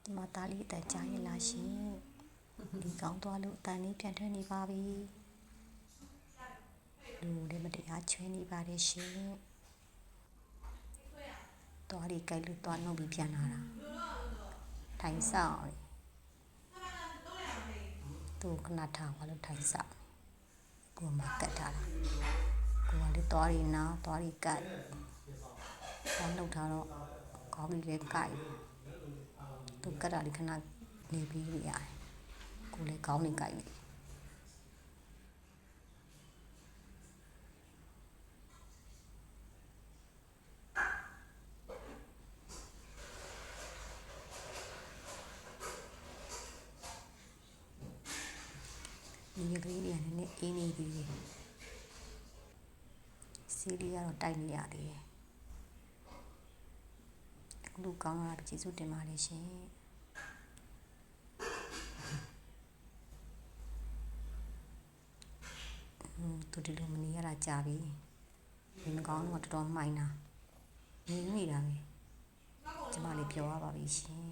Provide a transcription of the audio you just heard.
ဒီမှာသားလေးအတန်ကြားရလားရှင်ဒီကောင်းသွားလို့အတန်လေးပြန်ထွက်နေပါပြီလူလည်းမတရားချွေးနေပါတယ်ရှင်သွားလေးကြိုက်လို့သွားနှုတ်ပြီးပြန်လာတာထိုင်ဆောင်သူခဏထားပါလို့ထိုင်ဆောင်ကိုမကတ်ထားတာကိုကလည်းသွားရီနာသွားရီကတ်သွားနှုတ်ထားတော့ကောင်းပြီလေကြိုက်သူကတ်တာလေးခဏနေပြီးရတယ်ကိုလည်းကောင်းနေကြိုက်နေဒီကလေးတွေနဲ့အင်းနေသေးတယ်စီလီကတော့တိုက်နေရသေးတယ်လူကောင်းတာကျေးဇူးတင်ပါတယ်ရှင်သူဒီလိုမနေရတာကြာပြီဒီမကောင်းတော့တော်တော်မှိုင်းတာနေနေတာပဲကျမလေးပြောရပါပြီရှင်